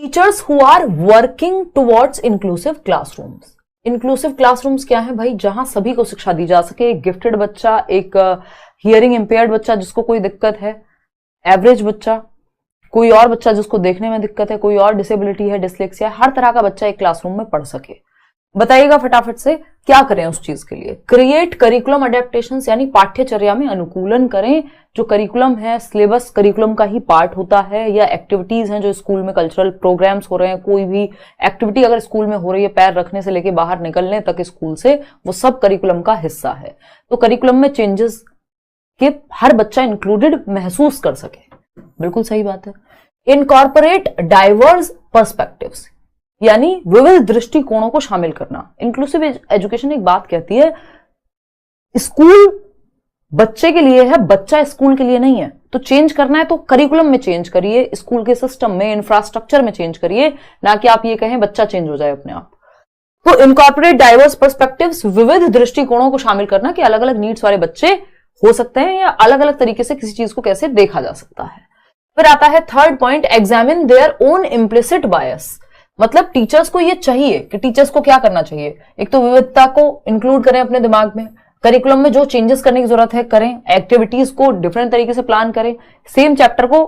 Teachers who are working towards inclusive classrooms. Inclusive classrooms क्या है भाई? जहां सभी को शिक्षा दी जा सके। एक गिफ्टेड बच्चा, एक हियरिंग इंपेयर्ड बच्चा जिसको कोई दिक्कत है, एवरेज बच्चा, कोई और बच्चा जिसको देखने में दिक्कत है, कोई और डिसेबिलिटी है, डिसलेक्सिया, हर तरह का बच्चा एक क्लासरूम में पढ़ सके। बताइएगा फटाफट से क्या करें उस चीज के लिए? क्रिएट करिकुलम अडेप्टेशंस, यानी पाठ्यचर्या में अनुकूलन करें। जो करिकुलम है, सिलेबस करिकुलम का ही पार्ट होता है, या एक्टिविटीज हैं जो स्कूल में कल्चरल प्रोग्राम्स हो रहे हैं, कोई भी एक्टिविटी अगर स्कूल में हो रही है, पैर रखने से लेके बाहर निकलने तक स्कूल से, वो सब करिकुलम का हिस्सा है। तो करिकुलम में चेंजेस के हर बच्चा इंक्लूडेड महसूस कर सके। बिल्कुल सही बात है। इनकॉर्पोरेट डाइवर्स पर्सपेक्टिव्स, यानी विविध दृष्टिकोणों को शामिल करना। इंक्लूसिव एजुकेशन एक बात कहती है, स्कूल बच्चे के लिए है, बच्चा स्कूल के लिए नहीं है। तो चेंज करना है तो करिकुलम में चेंज करिए, स्कूल के सिस्टम में, इंफ्रास्ट्रक्चर में चेंज करिए, ना कि आप ये कहें बच्चा चेंज हो जाए अपने आप। तो इनकॉर्पोरेट डाइवर्स पर्सपेक्टिव्स, विविध दृष्टिकोणों को शामिल करना कि अलग अलग नीड्स वाले बच्चे हो सकते हैं, या अलग अलग तरीके से किसी चीज को कैसे देखा जा सकता है। फिर आता है third point, examine their own implicit bias. मतलब टीचर्स को ये चाहिए कि टीचर्स को क्या करना चाहिए? एक तो विविधता को इंक्लूड करें अपने दिमाग में, करिकुलम में जो चेंजेस करने की जरूरत है करें, एक्टिविटीज को डिफरेंट तरीके से प्लान करें, सेम चैप्टर को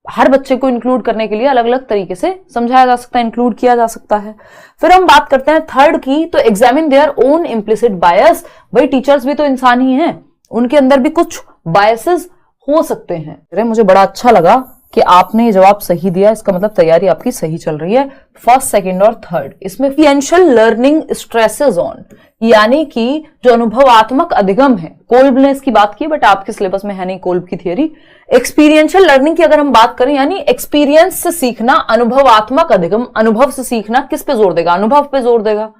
हर बच्चे को इंक्लूड करने के लिए अलग अलग तरीके से समझाया जा सकता है, इंक्लूड किया जा सकता है। फिर हम बात करते हैं थर्ड की, तो एग्जामिन देयर ओन इम्प्लिसिट बायस। भाई टीचर्स भी तो इंसान ही हैं, उनके अंदर भी कुछ बायसेस हो सकते हैं। अरे मुझे बड़ा अच्छा लगा कि आपने ये जवाब सही दिया, इसका मतलब तैयारी आपकी सही चल रही है। फर्स्ट, सेकंड और थर्ड। इसमें एक्सपीरियंशियल लर्निंग स्ट्रेसेस ऑन, यानी कि जो अनुभवात्मक अधिगम है, कोल्ब ने इसकी बात की बट आपके सिलेबस में है नहीं कोल्ब की थियरी। एक्सपीरियंशियल लर्निंग की अगर हम बात करें, यानी एक्सपीरियंस से सीखना, अनुभवात्मक अधिगम, अनुभव से सीखना किस पे जोर देगा? अनुभव पे जोर देगा,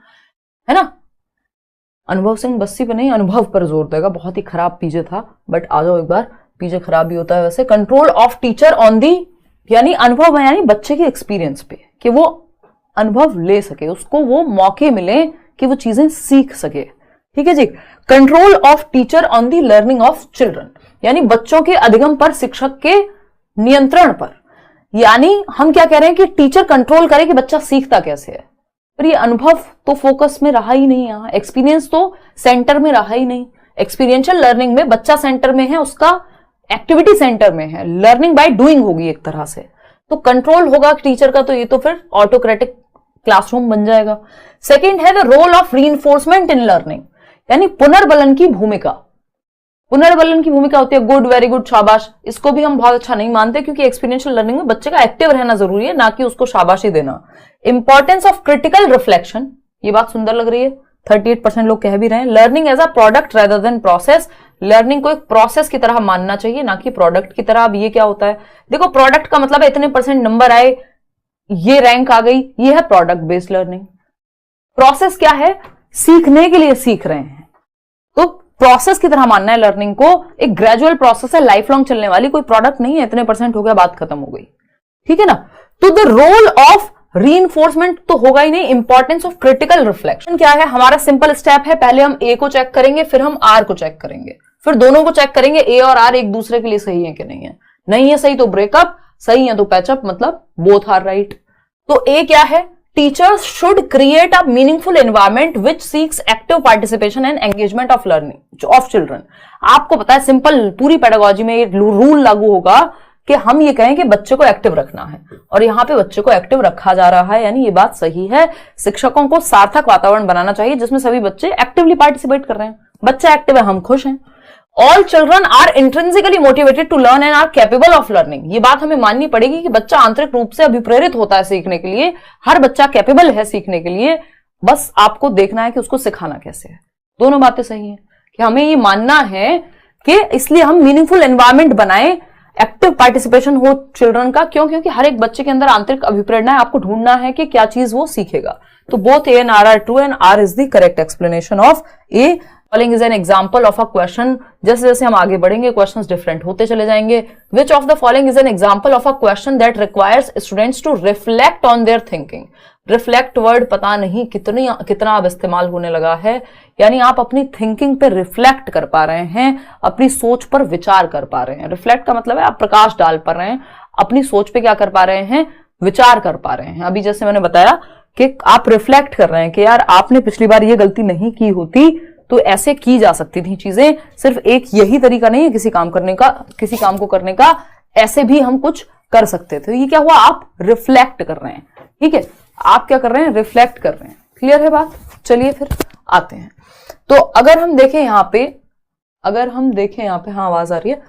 है ना? अनुभव सिंह बस्सी पे नहीं, अनुभव पर जोर देगा। बहुत ही खराब पीजे था, बट आ जाओ एक बार, पीजे खराब भी होता है वैसे। कंट्रोल ऑफ टीचर ऑन दी, यानी अनुभव है, यानी बच्चे के एक्सपीरियंस पे, कि वो अनुभव ले सके, उसको वो मौके मिले कि वो चीजें सीख सके। ठीक है जी। Control of teacher on the learning of children, यानी बच्चों के अधिगम पर शिक्षक के नियंत्रण पर। यानी हम क्या कह रहे हैं कि टीचर कंट्रोल करे कि बच्चा सीखता कैसे है। पर ये अनुभव तो फोकस में रहा ही नहीं, यहां एक्सपीरियंस तो सेंटर में रहा ही नहीं। एक्सपीरियंशियल लर्निंग में बच्चा सेंटर में है, उसका एक्टिविटी सेंटर में है, लर्निंग बाय डूइंग होगी एक तरह से। तो कंट्रोल होगा टीचर का, तो ये तो फिर ऑटोक्रेटिक क्लासरूम बन जाएगा। सेकंड है the role of reinforcement in learning, यानी पुनर्बलन की भूमिका। पुनर्बलन की भूमिका होती है गुड, वेरी गुड, शाबाश। इसको भी हम बहुत अच्छा नहीं मानते, क्योंकि एक्सपीरियंशियल लर्निंग में बच्चे का एक्टिव रहना जरूरी है, ना कि उसको शाबाशी देना। इंपॉर्टेंस ऑफ क्रिटिकल रिफ्लेक्शन, ये बात सुंदर लग रही है, 38% लोग कह भी रहे हैं। Learning as a product rather than process, learning को एक प्रोसेस की तरह मानना चाहिए, ना कि प्रोडक्ट की तरह। अब ये क्या होता है? देखो, प्रोडक्ट का मतलब है इतने % नंबर आए, ये रैंक आ गई, ये है प्रोडक्ट बेस्ड लर्निंग। प्रोसेस क्या है? सीखने के लिए सीख रहे हैं, तो प्रोसेस की तरह मानना है लर्निंग को। एक ग्रेजुअल प्रोसेस है, लाइफ लॉन्ग चलने वाली, कोई प्रोडक्ट नहीं है इतने % हो गया बात खत्म हो गई। ठीक है ना? तो द रोल ऑफ रीइंफोर्समेंट तो होगा ही नहीं। इंपॉर्टेंस ऑफ क्रिटिकल रिफ्लेक्शन क्या है? हमारा सिंपल स्टेप है, पहले हम ए को चेक करेंगे, फिर हम आर को चेक करेंगे, फिर दोनों को चेक करेंगे ए और आर एक दूसरे के लिए सही है कि नहीं है। नहीं है सही तो ब्रेकअप, सही है तो पैचअप, मतलब बोथ आर राइट। तो ए क्या है? Teachers should create a meaningful environment which seeks active participation and engagement of learning of children. आपको पता है सिंपल पूरी पेडागोजी में एक रूल लागू होगा कि हम ये कहें कि बच्चे को एक्टिव रखना है, और यहां पे बच्चे को एक्टिव रखा जा रहा है, यानी ये बात सही है। शिक्षकों को सार्थक वातावरण बनाना चाहिए जिसमें सभी बच्चे एक्टिवली पार्टिसिपेट कर रहे हैं। बच्चा एक्टिव है, हम खुश हैं। All children are intrinsically motivated to learn and are capable of learning. ये बात हमें माननी पड़ेगी कि बच्चा आंतरिक रूप से अभिप्रेरित होता है सीखने के लिए। हर बच्चा कैपेबल है सीखने के लिए, बस आपको देखना है कि उसको सिखाना कैसे है। दोनों बातें सही हैं कि हमें ये मानना है कि इसलिए हम मीनिंगफुल एनवायरमेंट बनाएं, एक्टिव पार्टिसिपेशन हो चिल्ड्रन का। क्यों? क्योंकि हर एक बच्चे के अंदर आंतरिक अभिप्रेरणा है, आपको ढूंढना है कि क्या चीज वो सीखेगा। तो both A and R are true and R is the correct explanation of A. Following is an example of a question. जैसे जैसे हम आगे बढ़ेंगे क्वेश्चंस डिफरेंट होते चले जाएंगे। Which of the following is an example of a question that requires students to reflect on their thinking. Reflect word पता नहीं कितना अब इस्तेमाल होने लगा है, यानी आप अपनी थिंकिंग पे रिफ्लेक्ट कर पा रहे हैं, अपनी सोच पर विचार कर पा रहे हैं। रिफ्लेक्ट का मतलब है आप प्रकाश डाल पा रहे हैं, अपनी सोच पे क्या कर पा रहे हैं? विचार कर पा रहे हैं। अभी जैसे मैंने बताया कि आप रिफ्लेक्ट कर रहे हैं कि यार आपने पिछली बार ये गलती नहीं की होती तो ऐसे की जा सकती थी चीजें, सिर्फ एक यही तरीका नहीं है किसी काम करने का, किसी काम को करने का, ऐसे भी हम कुछ कर सकते थे। ये क्या हुआ, आप रिफ्लेक्ट कर रहे हैं। ठीक है, आप क्या कर रहे हैं, रिफ्लेक्ट कर रहे हैं। क्लियर है बात? चलिए फिर आते हैं। तो अगर हम देखें यहां पे, हाँ आवाज आ रही है,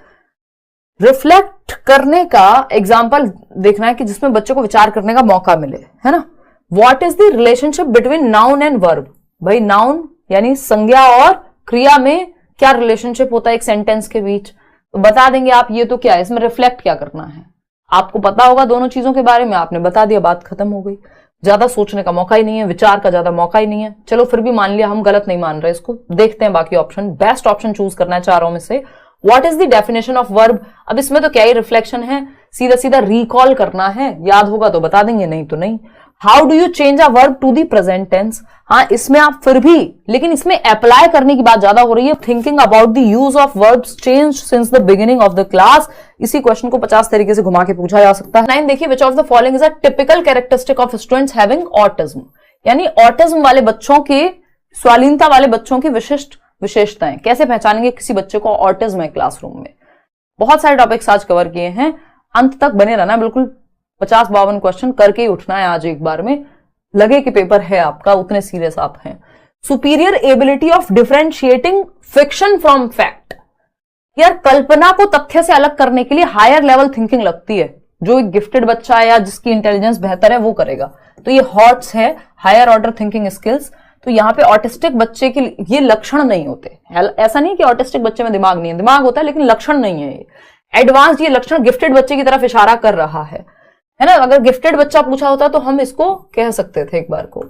रिफ्लेक्ट करने का एग्जाम्पल देखना है कि जिसमें बच्चे को विचार करने का मौका मिले, है ना। What is the relationship between noun and verb? भाई नाउन यानी संज्ञा और क्रिया में क्या रिलेशनशिप होता है एक सेंटेंस के बीच, तो बता देंगे आप। ये तो क्या है, इसमें रिफ्लेक्ट क्या करना है, आपको पता होगा दोनों चीजों के बारे में, आपने बता दिया, बात खत्म हो गई। ज्यादा सोचने का मौका ही नहीं है, विचार का ज्यादा मौका ही नहीं है। चलो फिर भी मान लिया, हम गलत नहीं मान रहे इसको, देखते हैं बाकी ऑप्शन। बेस्ट ऑप्शन चूज करना है चारों में से। What is the definition of verb? अब इसमें तो क्या ही रिफ्लेक्शन है, सीधा सीधा रिकॉल करना है, याद होगा तो बता देंगे, नहीं तो नहीं। How do you change a verb to the present tense? हाँ, इसमें आप फिर भी, लेकिन इसमें अप्लाई करने की बात ज्यादा हो रही है। Thinking about the use of verbs change since the beginning of the class. इसी क्वेश्चन को 50 तरीके से घुमा के पूछा जा सकता है। 9 देखिए, विच of the following is a typical characteristic of students having autism? यानी ऑटिज्म वाले बच्चों के, स्वालीनता वाले बच्चों की विशिष्ट विशेषताएं। कैसे पहचानेंगे किसी बच्चे को ऑटिज्म है क्लासरूम में? बहुत सारे टॉपिक्स आज कवर किए हैं, अंत तक बने रहना, बिल्कुल 50-52 क्वेश्चन करके ही उठना है आज एक बार में, लगे कि पेपर है आपका, उतने सीरियस आप हैं। Superior ability of differentiating fiction from fact. यार कल्पना को तथ्य से अलग करने के लिए हायर लेवल थिंकिंग लगती है, जो एक गिफ्टेड बच्चा है या जिसकी इंटेलिजेंस बेहतर है वो करेगा। तो ये हॉट्स है, हायर ऑर्डर थिंकिंग स्किल्स। तो यहाँ पे ऑटिस्टिक बच्चे के ये लक्षण नहीं होते। ऐसा नहीं कि ऑटिस्टिक बच्चे में दिमाग नहीं है, दिमाग होता है लेकिन लक्षण नहीं है ये। एडवांस ये लक्षण गिफ्टेड बच्चे की तरफ इशारा कर रहा है ना। अगर गिफ्टेड बच्चा पूछा होता तो हम इसको कह सकते थे एक बार को।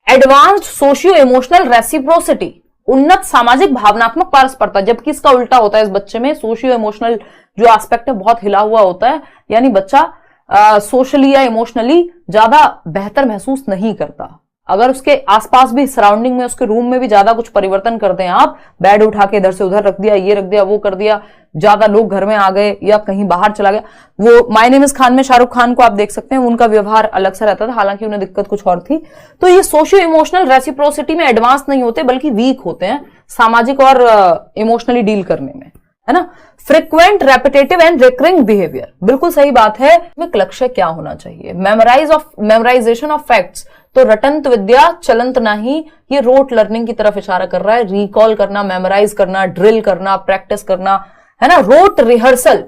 एडवांस्ड सोशियो इमोशनल रेसिप्रोसिटी, उन्नत सामाजिक भावनात्मक पारस्परिकता, जबकि इसका उल्टा होता है, इस बच्चे में सोशियो इमोशनल जो एस्पेक्ट है बहुत हिला हुआ होता है, यानी बच्चा सोशली या इमोशनली ज्यादा बेहतर महसूस नहीं करता। अगर उसके आसपास भी, सराउंडिंग में, उसके रूम में भी ज्यादा कुछ परिवर्तन कर दें आप, बेड उठा के इधर से उधर रख दिया, ये रख दिया, वो कर दिया, ज्यादा लोग घर में आ गए या कहीं बाहर चला गया। वो माय नेम इज खान में शाहरुख खान को आप देख सकते हैं, उनका व्यवहार अलग सा रहता था, हालांकि उन्हें दिक्कत कुछ और थी। तो ये सोशियो इमोशनल रेसिप्रोसिटी में एडवांस नहीं होते, बल्कि वीक होते हैं सामाजिक और इमोशनली डील करने में, है ना। Frequent, repetitive and recurring behaviour, बिल्कुल सही बात है। लक्ष्य क्या होना चाहिए? मेमोराइजेशन ऑफ फैक्ट्स, तो रटंत विद्या चलंत नहीं, ये रोट लर्निंग की तरफ इशारा कर रहा है। रिकॉल करना, मेमोराइज करना, ड्रिल करना, प्रैक्टिस करना, है ना। रोट रिहर्सल,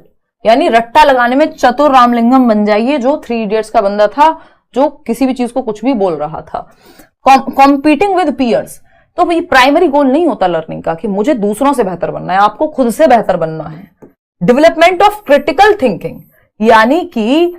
यानी रट्टा लगाने में चतुर रामलिंगम बन जाइए, जो 3 इडियट्स का बंदा था, जो किसी भी चीज को कुछ भी बोल रहा था। कॉम्पीटिंग विद पीयर्स, तो ये प्राइमरी गोल नहीं होता लर्निंग का कि मुझे दूसरों से बेहतर बनना है, आपको खुद से बेहतर बनना है। डेवलपमेंट ऑफ क्रिटिकल थिंकिंग, यानी कि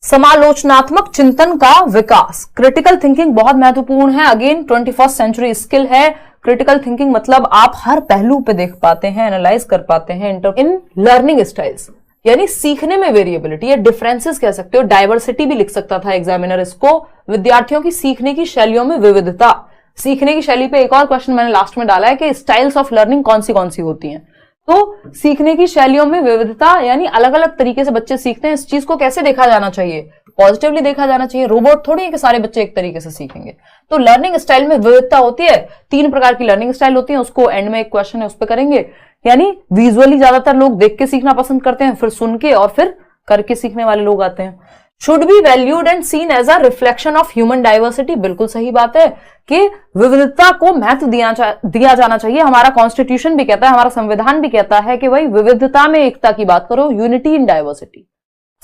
समालोचनात्मक चिंतन का विकास। क्रिटिकल थिंकिंग बहुत महत्वपूर्ण है, अगेन 21st सेंचुरी स्किल है। क्रिटिकल थिंकिंग मतलब आप हर पहलू पे देख पाते हैं, एनालाइज कर पाते हैं। इन लर्निंग स्टाइल्स, यानी सीखने में वेरिएबिलिटी या डिफरेंसेस कह सकते हो, डाइवर्सिटी भी लिख सकता था एग्जामिनर इसको। विद्यार्थियों की सीखने की शैलियों में विविधता, सीखने की शैली पे एक और क्वेश्चन मैंने लास्ट में डाला है कि स्टाइल्स ऑफ लर्निंग कौन सी होती हैं। तो सीखने की शैलियों में विविधता, यानी अलग अलग तरीके से बच्चे सीखते हैं। इस चीज को कैसे देखा जाना चाहिए? पॉजिटिवली देखा जाना चाहिए। रोबोट थोड़ी है कि सारे बच्चे एक तरीके से सीखेंगे। तो लर्निंग स्टाइल में विविधता होती है। 3 प्रकार की लर्निंग स्टाइल होती है, उसको एंड में एक क्वेश्चन है उस पर करेंगे। यानी विजुअली ज्यादातर लोग देख के सीखना पसंद करते हैं, फिर सुन के और फिर करके सीखने वाले लोग आते हैं। Should be valued and seen as a reflection of human diversity, बिल्कुल सही बात है कि विविधता को महत्व दिया जाना चाहिए। हमारा कॉन्स्टिट्यूशन भी कहता है, हमारा संविधान भी कहता है कि भाई विविधता में एकता की बात करो, यूनिटी इन डाइवर्सिटी।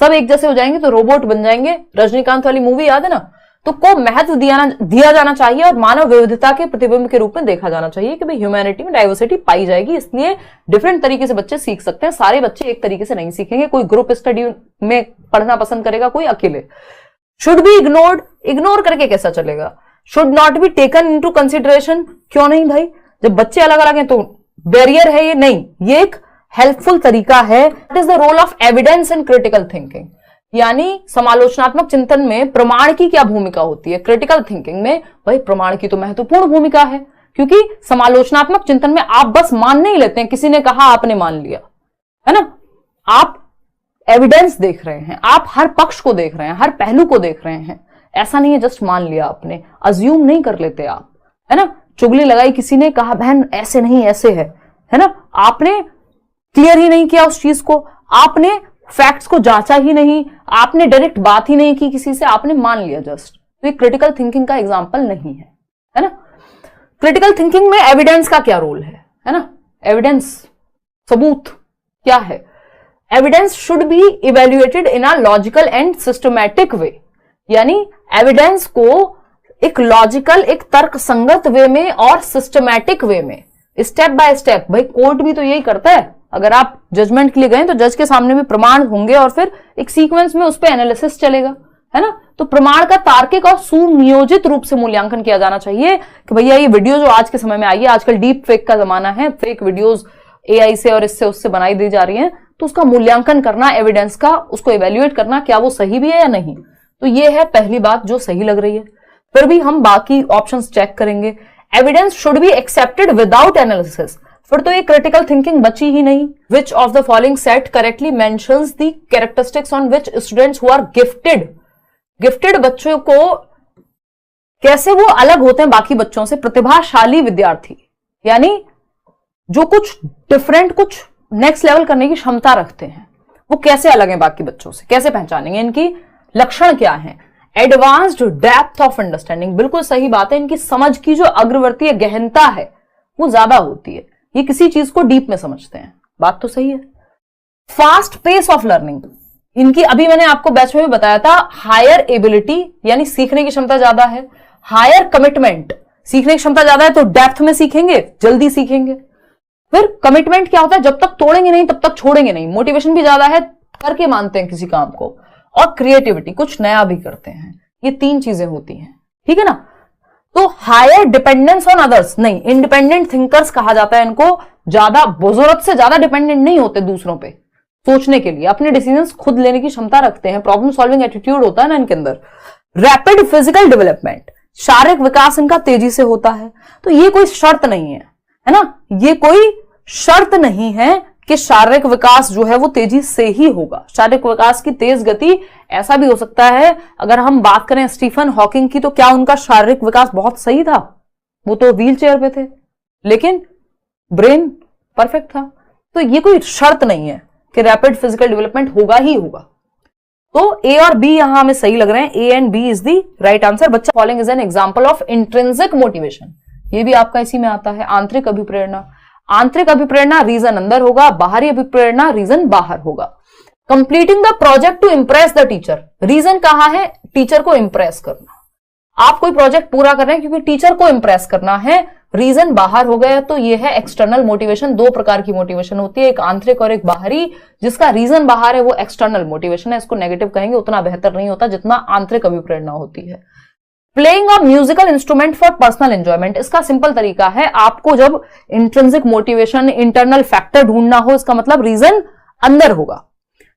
सब एक जैसे हो जाएंगे तो रोबोट बन जाएंगे, रजनीकांत वाली मूवी याद है ना। तो को महत्व दिया जाना चाहिए और मानव विविधता के प्रतिबिंब के रूप में देखा जाना चाहिए कि भाई ह्यूमैनिटी में डाइवर्सिटी पाई जाएगी, इसलिए डिफरेंट तरीके से बच्चे सीख सकते हैं। सारे बच्चे एक तरीके से नहीं सीखेंगे, कोई ग्रुप स्टडी में पढ़ना पसंद करेगा, कोई अकेले। शुड बी इग्नोर्ड, इग्नोर करके कैसा चलेगा? Should not be taken into consideration, क्यों नहीं भाई? जब बच्चे अलग अलग हैं तो बैरियर है ये? नहीं, ये एक हेल्पफुल तरीका है। What is the role of evidence in critical thinking, यानी समालोचनात्मक चिंतन में प्रमाण की क्या भूमिका होती है? क्रिटिकल थिंकिंग में भाई प्रमाण की तो महत्वपूर्ण भूमिका है, क्योंकि समालोचनात्मक चिंतन में आप बस मान नहीं लेते हैं, किसी ने कहा आपने मान लिया, है ना। आप एविडेंस देख रहे हैं, आप हर पक्ष को देख रहे हैं, हर पहलू को देख रहे हैं। ऐसा नहीं है जस्ट मान लिया आपने, अज्यूम नहीं कर लेते आप, है ना। चुगली लगाई किसी ने, कहा बहन ऐसे नहीं ऐसे है ना, आपने क्लियर ही नहीं किया उस चीज को, आपने फैक्ट्स को जांचा ही नहीं, आपने डायरेक्ट बात ही नहीं की किसी से, आपने मान लिया जस्ट। तो ये क्रिटिकल थिंकिंग का एग्जाम्पल नहीं है ना। क्रिटिकल थिंकिंग में एविडेंस का क्या रोल है ना। एविडेंस, सबूत क्या है। Evidence should be evaluated in a logical and systematic way, यानी एविडेंस को एक लॉजिकल, एक तर्क संगत वे में और सिस्टमैटिक वे में, स्टेप बाय स्टेप। भाई कोर्ट भी तो यही करता है, अगर आप जजमेंट के लिए गए तो जज के सामने भी प्रमाण होंगे और फिर एक सीक्वेंस में उस पर एनालिसिस चलेगा, है ना। तो प्रमाण का तार्किक और सुनियोजित रूप से मूल्यांकन किया जाना चाहिए कि भैया ये वीडियो जो आज के समय में आई है, आजकल डीप फेक का जमाना है, फेक वीडियोस एआई से और इससे उससे बनाई दी जा रही हैं, तो उसका मूल्यांकन करना, एविडेंस का उसको इवेल्युएट करना, क्या वो सही भी है या नहीं। तो ये है पहली बात जो सही लग रही है। फिर भी हम बाकी ऑप्शंस चेक करेंगे। Evidence should be accepted without analysis, फिर तो ये क्रिटिकल थिंकिंग बची ही नहीं। Which of the following set correctly mentions the characteristics on which students who are gifted. Gifted बच्चों को कैसे वो अलग होते हैं बाकी बच्चों से। प्रतिभाशाली विद्यार्थी यानी जो कुछ डिफरेंट, कुछ नेक्स्ट लेवल करने की क्षमता रखते हैं, वो कैसे अलग हैं बाकी बच्चों से, कैसे पहचानेंगे, इनकी लक्षण क्या है। एडवांस्ड डेप्थ ऑफ अंडरस्टैंडिंग, बिल्कुल सही बात है, इनकी समझ की जो अग्रवर्ती गहनता है वो ज्यादा होती है, ये किसी चीज को डीप में समझते हैं, बात तो सही है। फास्ट पेस ऑफ लर्निंग, इनकी अभी मैंने आपको बैच में भी बताया था, हायर एबिलिटी यानी सीखने की क्षमता ज्यादा है। हायर कमिटमेंट, सीखने की क्षमता ज्यादा है तो डेप्थ में सीखेंगे, जल्दी सीखेंगे। फिर कमिटमेंट क्या होता है, जब तक तोड़ेंगे नहीं तब तक छोड़ेंगे नहीं। मोटिवेशन भी ज्यादा है, करके मानते हैं किसी काम को। और क्रिएटिविटी, कुछ नया भी करते हैं। ये तीन चीजें होती हैं, ठीक है ना। तो हायर डिपेंडेंस ऑन अदर्स नहीं, इंडिपेंडेंट थिंकर्स कहा जाता है इनको। ज्यादा जरूरत से ज्यादा डिपेंडेंट नहीं होते दूसरों पे सोचने के लिए, अपने डिसीजंस खुद लेने की क्षमता रखते हैं। प्रॉब्लम सॉल्विंग एटीट्यूड होता है ना इनके अंदर। रैपिड फिजिकल डेवलपमेंट, शारीरिक विकास इनका तेजी से होता है। तो ये कोई शर्त नहीं है ना, ये कोई शर्त नहीं है कि शारीरिक विकास जो है वो तेजी से ही होगा। शारीरिक विकास की तेज गति, ऐसा भी हो सकता है अगर हम बात करें स्टीफन हॉकिंग की, तो क्या उनका शारीरिक विकास बहुत सही था, वो तो व्हील चेयर पे थे लेकिन ब्रेन परफेक्ट था। तो ये कोई शर्त नहीं है कि रैपिड फिजिकल डेवलपमेंट होगा ही होगा। तो ए और बी यहां हमें सही लग रहे हैं, A and B is the right answer. बच्चा following is an example of intrinsic motivation, ये भी आपका इसी में आता है। आंतरिक अभिप्रेरणा, आंतरिक अभिप्रेरणा रीजन अंदर होगा, बाहरी अभिप्रेरणा रीजन बाहर होगा। Completing the project to impress the teacher, reason कहां है, टीचर को इंप्रेस करना। आप कोई प्रोजेक्ट पूरा कर रहे हैं क्योंकि टीचर को इंप्रेस करना है, रीजन बाहर हो गया। तो ये है एक्सटर्नल मोटिवेशन। दो प्रकार की मोटिवेशन होती है, एक आंतरिक और एक बाहरी। जिसका रीजन बाहर है वो एक्सटर्नल मोटिवेशन है, इसको नेगेटिव कहेंगे, उतना बेहतर नहीं होता जितना आंतरिक अभिप्रेरणा होती है। Playing a musical instrument for personal enjoyment, इसका सिंपल तरीका है, आपको जब इंट्रिंसिक मोटिवेशन, इंटरनल फैक्टर ढूंढना हो, इसका मतलब रीजन अंदर होगा।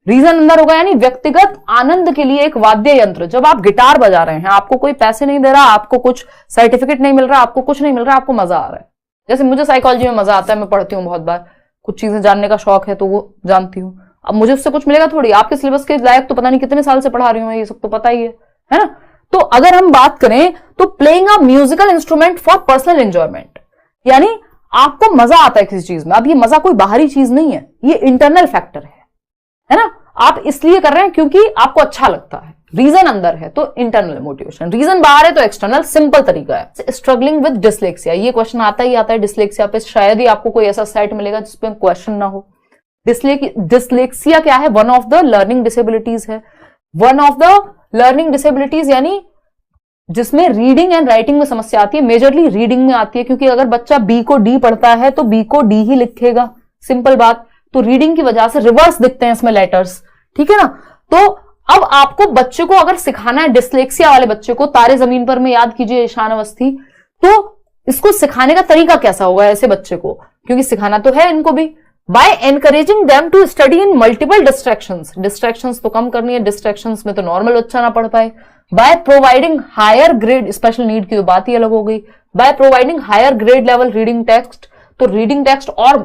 रीजन अंदर होगा यानी व्यक्तिगत आनंद के लिए एक वाद्य यंत्र। जब आप गिटार बजा रहे हैं, आपको कोई पैसे नहीं दे रहा, आपको कुछ सर्टिफिकेट नहीं मिल रहा, आपको कुछ नहीं मिल रहा, आपको मजा आ रहा है। जैसे मुझे साइकोलॉजी में मजा आता है, मैं पढ़ती हूँ बहुत बार, कुछ चीजें जानने का शौक है तो वो जानती हूँ। अब मुझे उससे कुछ मिलेगा थोड़ी, आपके सिलेबस के लायक तो पता नहीं कितने साल से पढ़ा रही हूँ, ये सब तो पता ही है ना। तो अगर हम बात करें तो playing a musical instrument for personal enjoyment, यानी आपको मजा आता है किसी चीज में। अब ये मजा कोई बाहरी चीज नहीं है, ये इंटरनल फैक्टर है ना। आप इसलिए कर रहे हैं क्योंकि आपको अच्छा लगता है, रीजन अंदर है तो इंटरनल मोटिवेशन, रीजन बाहर है तो एक्सटर्नल। सिंपल तरीका है। स्ट्रगलिंग विद डिसलेक्सिया, ये क्वेश्चन आता ही आता है डिसलेक्सिया पे, शायद ही आपको कोई ऐसा सेट मिलेगा जिसपे क्वेश्चन ना हो। डिसलेक्सिया क्या है, one of the learning disabilities है। One of the learning disabilities यानी जिसमें रीडिंग एंड राइटिंग में समस्या आती है, मेजरली रीडिंग में आती है, क्योंकि अगर बच्चा बी को डी पढ़ता है तो बी को डी ही लिखेगा, सिंपल बात। तो रीडिंग की वजह से रिवर्स दिखते हैं इसमें लेटर्स, ठीक है ना। तो अब आपको बच्चे को अगर सिखाना है, डिसलेक्सिया वाले बच्चे को, तारे जमीन पर में याद कीजिए ईशान अवस्थी, तो इसको सिखाने का तरीका कैसा होगा ऐसे बच्चे को, क्योंकि सिखाना तो है इनको भी। By encouraging them to study in multiple distractions, distractions तो कम करनी है, डिस्ट्रैक्शंस में तो नॉर्मल बच्चा ना पढ़ पाए। By providing higher grade, special need की तो बात ही अलग हो गई। By providing higher grade level reading text, तो रीडिंग टेक्स्ट और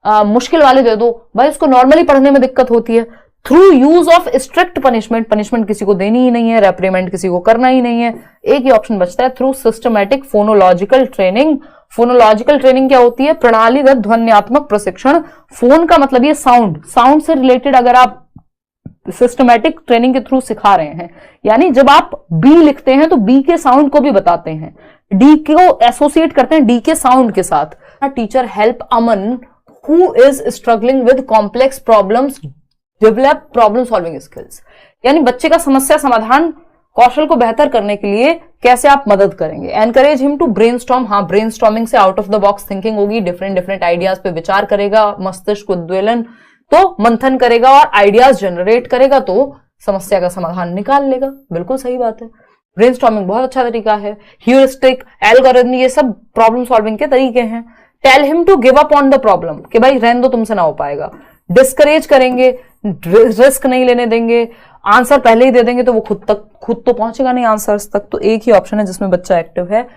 मुश्किल वाले दे दो, भाई उसको नॉर्मली पढ़ने में दिक्कत होती है। Through use of strict punishment, punishment किसी को देनी ही नहीं है, रेप्रीमेंट किसी को करना ही नहीं है, एक ही ऑप्शन बचता है, through systematic phonological training. Phonological training क्या होती है? प्रणालीगत ध्वन्यात्मक प्रशिक्षण। फोन का मतलब ये साउंड, साउंड से रिलेटेड अगर आप सिस्टमैटिक ट्रेनिंग के थ्रू सिखा रहे हैं, यानी जब आप बी लिखते हैं तो बी के साउंड को भी बताते हैं, डी को एसोसिएट करते हैं डी के साउंड के साथ। Teacher help Aman who is struggling with complex problems develop problem solving skills, यानी बच्चे का समस्या समाधान कौशल को बेहतर करने के लिए कैसे आप मदद करेंगे। एनकरेज हिम टू ब्रेनस्टॉर्म, हाँ ब्रेनस्टॉर्मिंग से out of the box thinking होगी, डिफरेंट डिफरेंट आइडियाज पे विचार करेगा, मस्तिष्क उद्वेलन तो मंथन करेगा और आइडियाज जनरेट करेगा तो समस्या का समाधान निकाल लेगा। बिल्कुल सही बात है, ब्रेनस्टॉर्मिंग बहुत अच्छा तरीका है। ह्यूरिस्टिक, एल्गोरिथम, ये सब प्रॉब्लम सॉल्विंग के तरीके हैं। Tell him to give up on the problem, कि भाई रहने दो तुमसे ना हो पाएगा। डिस्करेज करेंगे, रिस्क नहीं लेने देंगे, आंसर पहले ही दे देंगे तो वो खुद तो पहुंचेगा नहीं आंसर्स तक। तो एक ही ऑप्शन है जिसमें बच्चा एक्टिव है,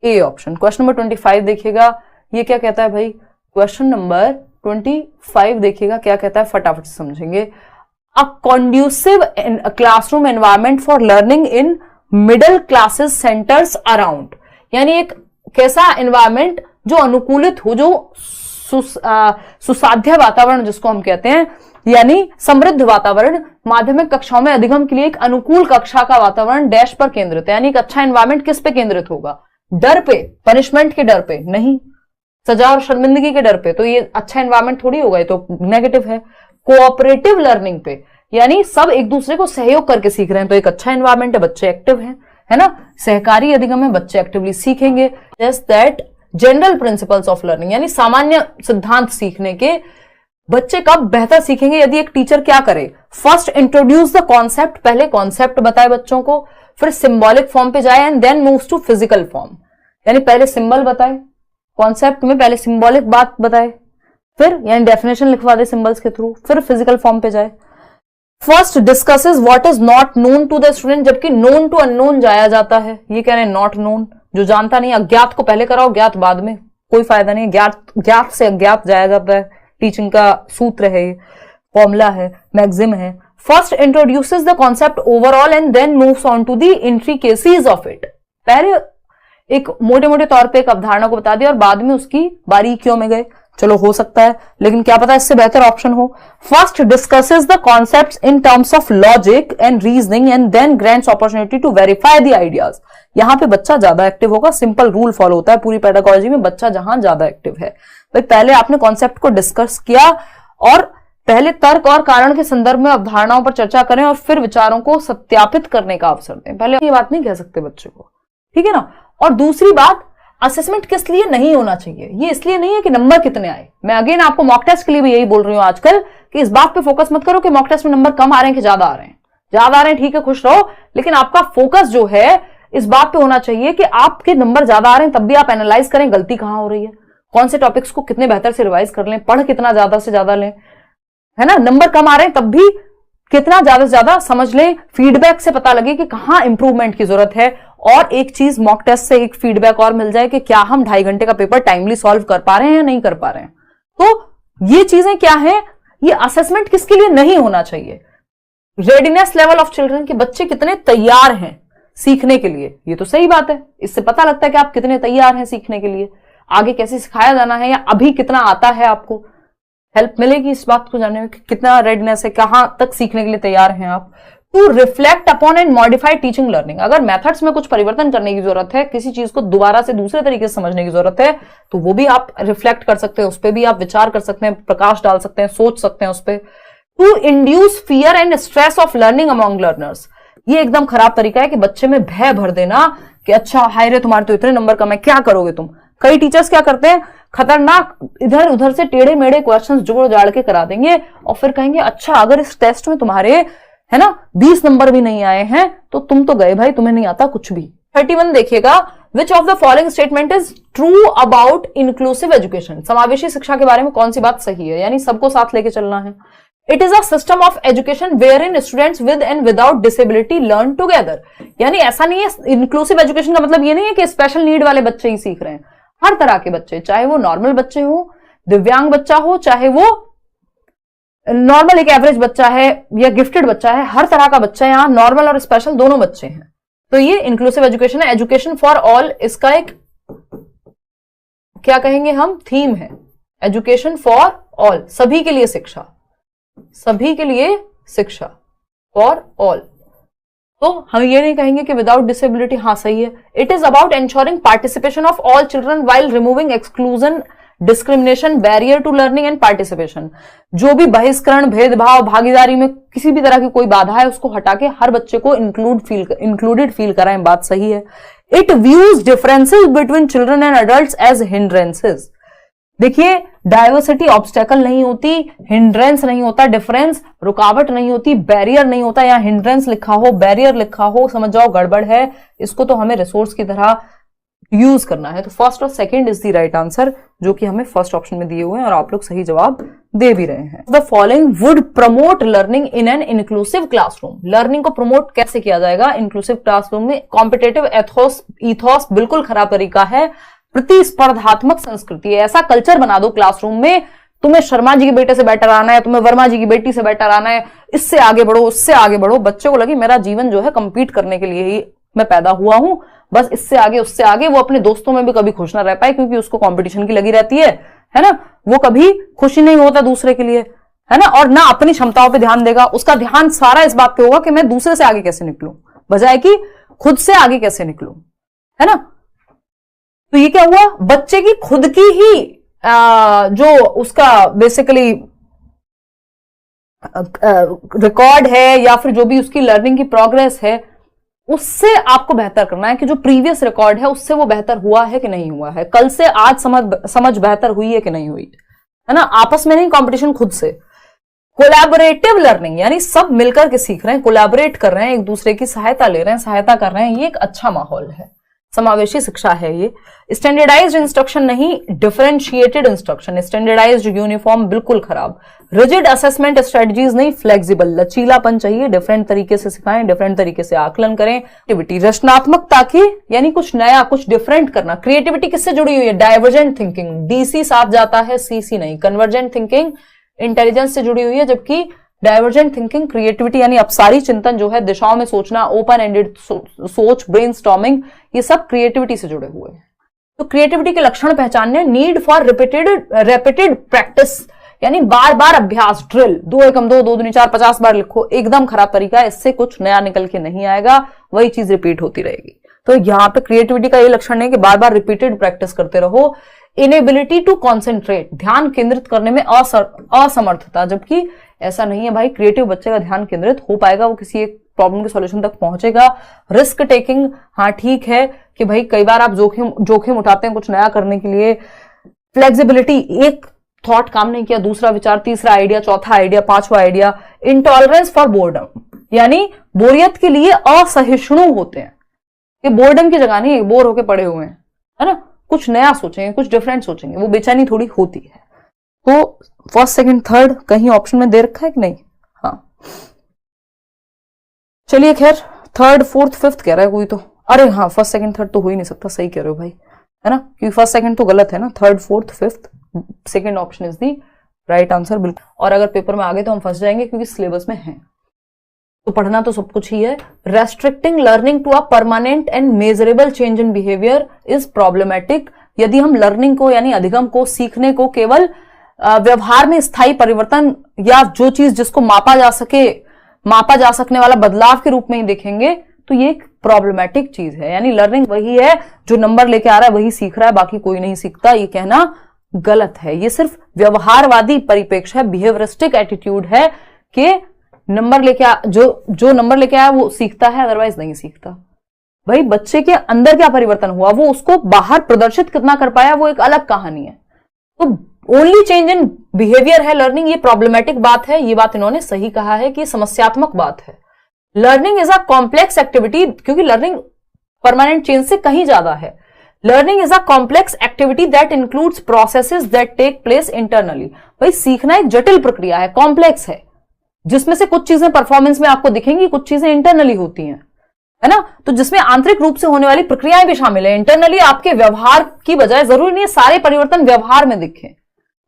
ए ऑप्शन। क्वेश्चन नंबर 25 देखिएगा, ये क्या कहता है भाई? क्वेश्चन नंबर 25 देखिएगा क्या कहता है, फटाफट से समझेंगे। A conducive classroom environment for learning in middle classes centres around, यानी एक कैसा एनवायरमेंट जो अनुकूलित हो, जो सुसाध्य वातावरण जिसको हम कहते हैं, यानी समृद्ध वातावरण, माध्यमिक कक्षाओं में अधिगम के लिए एक अनुकूल कक्षा का वातावरण डैश पर केंद्रित है। यानी एक अच्छा एनवायरमेंट किस पे केंद्रित होगा? डर पे, पनिशमेंट के डर पे नहीं, सजा और शर्मिंदगी के डर पे, तो ये अच्छा एनवायरमेंट थोड़ी होगा, ये तो नेगेटिव है। कोऑपरेटिव लर्निंग पे, यानी सब एक दूसरे को सहयोग करके सीख रहे हैं, तो एक अच्छा एनवायरमेंट है, बच्चे एक्टिव हैं, है ना। सहकारी अधिगम में बच्चे एक्टिवली सीखेंगे। Just that general principles of learning, यानी सामान्य सिद्धांत सीखने के बच्चे कब बेहतर सीखेंगे? यदि एक टीचर क्या करे? फर्स्ट इंट्रोड्यूस द कॉन्सेप्ट, पहले कॉन्सेप्ट बताए बच्चों को, फिर सिंबॉलिक फॉर्म पे जाए and then moves to physical form, यानी पहले सिंबल बताए, कॉन्सेप्ट में पहले सिंबॉलिक बात बताए, फिर यानी डेफिनेशन लिखवा दे सिंबल्स के थ्रू, फिर फिजिकल फॉर्म पे जाए। First discusses what is not known to the student, जबकि नोन टू अननोन जाया जाता है, ये कह रहे हैं नॉट नोन, जो जानता नहीं, अज्ञात को पहले कराओ, ज्ञात बाद में, कोई फायदा नहीं है। ज्ञात से अज्ञात जाया जाता है, टीचिंग का सूत्र है, फॉर्मूला है, मैक्सिम है। First introduces the concept overall and then moves on to the intricacies of it, पहले एक मोटे मोटे तौर पे एक अवधारणा को बता दिया और बाद में उसकी बारीकियों में गए। चलो हो सकता है, लेकिन क्या पता इससे बेहतर ऑप्शन हो। First discusses the concepts in terms of logic and reasoning and then grants opportunity to verify the ideas, यहां पे बच्चा ज्यादा एक्टिव होगा। सिंपल रूल फॉलो होता है पूरी पेडागोजी में, बच्चा जहां ज्यादा एक्टिव है। भाई पहले आपने कॉन्सेप्ट को डिस्कस किया और पहले तर्क और कारण के संदर्भ में अवधारणाओं पर चर्चा करें और फिर विचारों को सत्यापित करने का अवसर दें। पहले ये बात नहीं कह सकते बच्चे को, ठीक है ना। और दूसरी बात, असेसमेंट किस लिए नहीं होना चाहिए? ये इसलिए नहीं है कि नंबर कितने आए। मैं अगेन आपको मॉक टेस्ट के लिए भी यही बोल रही हूं आजकल कि इस बात पे फोकस मत करो कि मॉक टेस्ट में नंबर कम आ रहे हैं कि ज्यादा आ रहे हैं। ज्यादा आ रहे हैं ठीक है, खुश रहो, लेकिन आपका फोकस जो है इस बात पे होना चाहिए कि आपके नंबर ज्यादा आ रहे हैं तब भी आप एनालाइज करें गलती कहां हो रही है, कौन से टॉपिक्स को कितने बेहतर से रिवाइज कर लें, पढ़ कितना ज्यादा से ज्यादा लें, है ना। नंबर कम आ रहे हैं तब भी कितना ज्यादा से ज्यादा समझ लें, फीडबैक से पता लगे कि कहां इंप्रूवमेंट की जरूरत है। और एक चीज मॉक टेस्ट से एक फीडबैक और मिल जाए कि क्या हम 2.5 घंटे का पेपर टाइमली सॉल्व कर पा रहे हैं या नहीं कर पा रहे हैं। तो ये चीजें क्या है, ये असेसमेंट किसके लिए नहीं होना चाहिए? रेडीनेस लेवल ऑफ चिल्ड्रन, के बच्चे कितने तैयार हैं सीखने के लिए। ये तो सही बात है, इससे पता लगता है कि आप कितने तैयार हैं सीखने के लिए, आगे कैसे सिखाया जाना है, या अभी कितना आता है आपको। हेल्प मिलेगी इस बात को जानने में कि कितना रेडनेस है, कहां तक सीखने के लिए तैयार हैं आप। To reflect upon and modify teaching learning, अगर मेथड्स में कुछ परिवर्तन करने की जरूरत है, किसी चीज को दोबारा से दूसरे तरीके से समझने की जरूरत है, तो वो भी आप रिफ्लेक्ट कर सकते हैं, उस पर भी आप विचार कर सकते हैं, प्रकाश डाल सकते हैं, सोच सकते हैं उस पर। To induce fear and stress of learning among learners, ये एकदम खराब तरीका है कि बच्चे में भय भर देना कि अच्छा हाय रे तुम्हारे तो इतने नंबर कम है, क्या करोगे तुम। कई टीचर्स क्या करते हैं, खतरनाक इधर उधर से टेढ़े मेढ़े क्वेश्चंस जोड़ जाड़ के करा देंगे और फिर कहेंगे अच्छा अगर इस टेस्ट में तुम्हारे है ना 20 नंबर भी नहीं आए हैं तो तुम तो गए भाई, तुम्हें नहीं आता कुछ भी। 31 देखिएगा, विच of the following statement is true about inclusive education, समावेशी शिक्षा के बारे में कौन सी बात सही है, यानी सबको साथ लेके चलना है। It is a system of education wherein students with and without disability learn together, यानी ऐसा नहीं है, इंक्लूसिव एजुकेशन का मतलब ये नहीं है कि स्पेशल नीड वाले बच्चे ही सीख रहे हैं, हर तरह के बच्चे, चाहे वो नॉर्मल बच्चे हो दिव्यांग बच्चा हो, चाहे वो नॉर्मल एक एवरेज बच्चा है या गिफ्टेड बच्चा है, हर तरह का बच्चा है, यहां नॉर्मल और स्पेशल दोनों बच्चे हैं। तो ये इंक्लूसिव एजुकेशन है। एजुकेशन फॉर ऑल इसका एक क्या कहेंगे हम, थीम है। एजुकेशन फॉर ऑल, सभी के लिए शिक्षा, सभी के लिए शिक्षा, फॉर ऑल। तो हम ये नहीं कहेंगे कि विदाउट डिसेबिलिटी, हाँ सही है। It is about ensuring participation of all children while removing exclusion, discrimination, barrier to learning and participation. जो भी भेदभाव, भागीदारी में किसी भी तरह की कोई बाधा है उसको हटा के हर बच्चे को इंक्लूडेड फील कराएं, बात सही है। It views differences between children and adults as hindrances. देखिए, डाइवर्सिटी ऑब्स्टेकल नहीं होती, हिंड्रेंस नहीं होता, डिफरेंस रुकावट नहीं होती, बैरियर नहीं होता। यहां हिंड्रेंस लिखा हो, बैरियर लिखा हो, समझ जाओ गड़बड़ है। इसको तो हमें रिसोर्स की तरह यूज करना है। तो फर्स्ट और second is the right answer, जो कि हमें फर्स्ट ऑप्शन में दिए हुए हैं और आप लोग सही जवाब दे भी रहे हैं। The following would promote learning in an inclusive classroom. Learning को प्रमोट कैसे किया जाएगा इंक्लूसिव क्लासरूम में? कॉम्पिटेटिव ईथोस बिल्कुल खराब तरीका है। प्रतिस्पर्धात्मक संस्कृति, ऐसा कल्चर बना दो क्लासरूम में, तुम्हें शर्मा जी के बेटे से बेटर आना है, तुम्हें वर्मा जी की बेटी से बेटर आना है, इससे आगे बढ़ो, उससे आगे बढ़ो। बच्चे को लगे मेरा जीवन जो है कंपीट करने के लिए ही मैं पैदा हुआ हूं, बस इससे आगे उससे आगे। वो अपने दोस्तों में भी कभी खुश ना रह पाए क्योंकि उसको कंपटीशन की लगी रहती है ना। वो कभी खुशी नहीं होता दूसरे के लिए, है ना, और ना अपनी क्षमताओं पे ध्यान देगा। उसका ध्यान सारा इस बात पे होगा कि मैं दूसरे से आगे कैसे निकलूं, बजाय कि खुद से आगे कैसे निकलूं, है ना। तो ये क्या हुआ, बच्चे की खुद की ही जो उसका बेसिकली रिकॉर्ड है या फिर जो भी उसकी लर्निंग की प्रोग्रेस है, उससे आपको बेहतर करना है कि जो प्रीवियस रिकॉर्ड है उससे वो बेहतर हुआ है कि नहीं हुआ है, कल से आज समझ बेहतर हुई है कि नहीं हुई, है ना। आपस में नहीं, कंपटीशन खुद से। कोलैबोरेटिव लर्निंग, यानी सब मिलकर के सीख रहे हैं, कोलैबोरेट कर रहे हैं, एक दूसरे की सहायता ले रहे हैं, सहायता कर रहे हैं। ये एक अच्छा माहौल है, समावेशी शिक्षा है ये। स्टैंडर्डाइज्ड इंस्ट्रक्शन नहीं, डिफरेंशिएटेड इंस्ट्रक्शन। स्टैंडर्डाइज्ड यूनिफॉर्म बिल्कुल खराब। रिजिड असेसमेंट स्ट्रेटजीज नहीं, फ्लेक्सिबल, लचीलापन चाहिए, डिफरेंट तरीके से सिखाएं, डिफरेंट तरीके से आकलन करें। एक्टिविटी, रचनात्मकता की, यानी कुछ नया, कुछ डिफरेंट करना। क्रिएटिविटी किससे जुड़ी हुई है? डाइवर्जेंट थिंकिंग, डीसी साथ जाता है, सीसी नहीं। कन्वर्जेंट थिंकिंग इंटेलिजेंस से जुड़ी हुई है, जबकि डाइवर्जेंट थिंकिंग क्रिएटिविटी यानी अपसारी चिंतन जो है, दिशाओं में सोचना, ओपन एंडेड सोच, ब्रेनस्टॉर्मिंग, ये सब क्रिएटिविटी से जुड़े हुए हैं। तो क्रिएटिविटी के लक्षण पहचानने, नीड फॉर रिपीटेड प्रैक्टिस, यानी बार बार अभ्यास, ड्रिल, 2 एकम 2, 2 दूनी 4, 50 बार लिखो, एकदम खराब तरीका है, इससे कुछ नया निकल के नहीं आएगा, वही चीज रिपीट होती रहेगी। तो यहां पे क्रिएटिविटी का ये लक्षण है कि बार बार रिपीटेड प्रैक्टिस करते रहो। इनेबिलिटी टू कॉन्सेंट्रेट, ध्यान केंद्रित करने में असमर्थता, जबकि ऐसा नहीं है भाई, क्रिएटिव बच्चे का ध्यान केंद्रित हो पाएगा, वो किसी एक प्रॉब्लम के सॉल्यूशन तक पहुंचेगा। रिस्क टेकिंग, हाँ ठीक है कि भाई कई बार आप जोखिम उठाते हैं कुछ नया करने के लिए। फ्लेक्सिबिलिटी, एक थॉट काम नहीं किया, दूसरा विचार, तीसरा आइडिया, चौथा आइडिया, 5वां आइडिया। इंटॉलरेंस फॉर बोर्डम, यानी बोरियत के लिए असहिष्णु होते हैं, कि बोर्डम की जगह नहीं, बोर होके पड़े हुए हैं, है ना, कुछ नया सोचेंगे, कुछ डिफरेंट सोचेंगे, वो बेचैनी थोड़ी होती है। तो फर्स्ट सेकंड थर्ड कहीं ऑप्शन में दे रखा है कि नहीं? हाँ, चलिए खैर, थर्ड फोर्थ फिफ्थ कह रहा है कोई तो। अरे हाँ, फर्स्ट सेकंड थर्ड तो हो ही नहीं सकता, सही कह रहे हो भाई, है ना, क्योंकि फर्स्ट सेकंड तो गलत है ना, third fourth fifth, second option is the right answer, बिल्कुल। और अगर पेपर में आगे तो हम फंस जाएंगे क्योंकि सिलेबस में है, तो पढ़ना तो सब कुछ ही है। Restricting learning to a permanent and measurable change in behaviour is problematic. यदि हम लर्निंग को यानी अधिगम को, सीखने को केवल व्यवहार में स्थायी परिवर्तन या जो चीज जिसको मापा जा सकने वाला बदलाव के रूप में ही देखेंगे, तो ये एक प्रॉब्लमैटिक चीज है। यानी लर्निंग वही है जो नंबर लेके आ रहा है वही सीख रहा है, बाकी कोई नहीं सीखता, ये कहना गलत है। ये सिर्फ व्यवहारवादी परिप्रेक्ष्य है, बिहेवियरिस्टिक एटीट्यूड है कि नंबर लेके जो नंबर लेके आया वो सीखता है, अदरवाइज नहीं सीखता। भाई बच्चे के अंदर क्या परिवर्तन हुआ, वो उसको बाहर प्रदर्शित कितना कर पाया, वो एक अलग कहानी है। तो ओनली चेंज इन बिहेवियर है लर्निंग, ये प्रॉब्लमैटिक बात है। ये बात इन्होंने सही कहा है कि समस्यात्मक बात है। Learning is a complex activity, क्योंकि लर्निंग परमानेंट चेंज से कहीं ज्यादा है। Learning is a complex activity that includes processes that take place internally. भाई सीखना एक जटिल प्रक्रिया है, कॉम्प्लेक्स है, जिसमें से कुछ चीजें परफॉर्मेंस में आपको दिखेंगी, कुछ चीजें इंटरनली होती हैं, है ना। तो जिसमें आंतरिक रूप से होने वाली प्रक्रियाएं भी शामिल है। इंटरनली आपके व्यवहार की बजाय, जरूरी नहीं है सारे परिवर्तन व्यवहार में दिखे,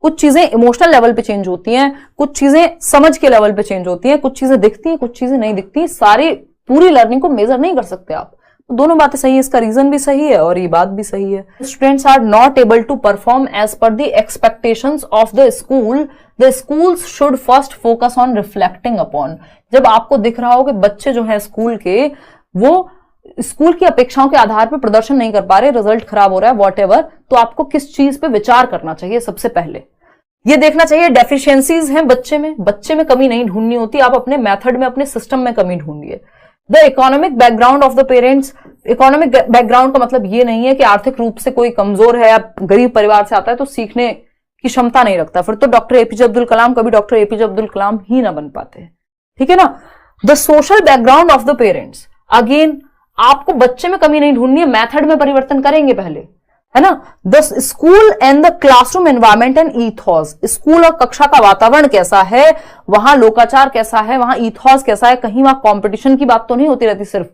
कुछ चीजें इमोशनल लेवल पे चेंज होती हैं, कुछ चीजें समझ के लेवल पे चेंज होती हैं, कुछ चीजें दिखती हैं, कुछ चीजें नहीं दिखती। सारी पूरी लर्निंग को मेजर नहीं कर सकते आप। दोनों बातें सही है, इसका रीजन भी सही है और ये बात भी सही है। Students are not able to perform as per the expectations of the school, the schools should first focus on reflecting upon. जब आपको दिख रहा हो कि बच्चे जो है स्कूल के, वो स्कूल की अपेक्षाओं के आधार पर प्रदर्शन नहीं कर पा रहे, रिजल्ट खराब हो रहा है, वॉटएवर, तो आपको किस चीज पे विचार करना चाहिए? सबसे पहले ये देखना चाहिए डेफिशिएंसीज हैं बच्चे में कमी नहीं ढूंढनी होती, आप अपने मेथड में, अपने सिस्टम में कमी ढूंढिए। The economic background of the parents, economic background का मतलब ये नहीं है कि आर्थिक रूप से कोई कमजोर है या गरीब परिवार से आता है तो सीखने की क्षमता नहीं रखता, फिर तो डॉक्टर एपीजे अब्दुल कलाम कभी डॉक्टर एपीजे अब्दुल कलाम ही ना बन पाते, ठीक है ना। The social background of the parents, again आपको बच्चे में कमी नहीं ढूंढनी है, मेथड में परिवर्तन करेंगे पहले, है ना। The school and the classroom environment and ईथॉस, school और कक्षा का वातावरण कैसा है, वहां लोकाचार कैसा है, वहां ईथॉस कैसा है, कहीं वहां कंपटीशन की बात तो नहीं होती रहती, सिर्फ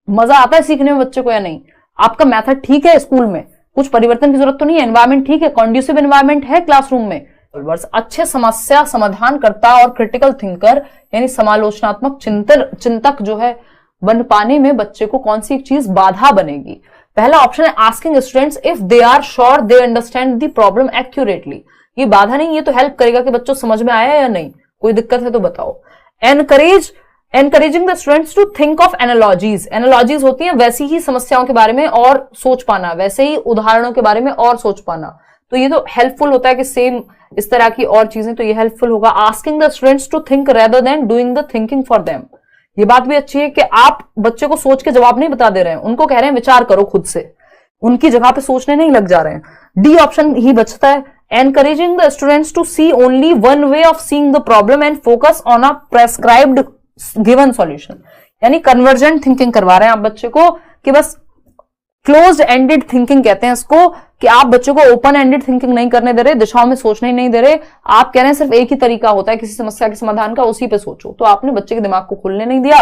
मजा आता है सीखने में बच्चे को या नहीं, आपका मेथड ठीक है, स्कूल में कुछ परिवर्तन की जरूरत तो नहीं है, एनवायरमेंट ठीक है, कॉन्ड्यूसिव एनवायरमेंट है क्लासरूम में, अच्छे समस्या समाधान करता और क्रिटिकल थिंकर यानी समालोचनात्मक चिंतक जो है बन पाने में बच्चे को कौन सी चीज बाधा बनेगी? पहला ऑप्शन है asking students if they are sure they understand the problem accurately. ये बाधा नहीं, ये तो हेल्प करेगा कि बच्चों समझ में आया या नहीं, कोई दिक्कत है तो बताओ। Encouraging the students to think of analogies, analogies होती हैं वैसी ही समस्याओं के बारे में और सोच पाना, वैसे ही उदाहरणों के बारे में और सोच पाना, तो ये तो हेल्पफुल होता है कि सेम इस तरह की और चीजें, तो ये हेल्पफुल होगा। Asking the students to think rather than doing the thinking for them, ये बात भी अच्छी है कि आप बच्चे को सोच के जवाब नहीं बता दे रहे हैं, उनको कह रहे हैं विचार करो खुद से, उनकी जगह पे सोचने नहीं लग जा रहे हैं। डी ऑप्शन ही बचता है, encouraging the students to see only one way of seeing the problem and focus on a prescribed given solution, यानी कन्वर्जेंट थिंकिंग करवा रहे हैं आप बच्चे को कि बस क्लोज्ड एंडेड थिंकिंग कहते हैं इसको, कि आप बच्चों को ओपन एंडेड थिंकिंग नहीं करने दे रहे, दिशाओं में सोचने ही नहीं दे रहे, आप कह रहे हैं सिर्फ एक ही तरीका होता है किसी समस्या के समाधान का, उसी पे सोचो, तो आपने बच्चे के दिमाग को खुलने नहीं दिया,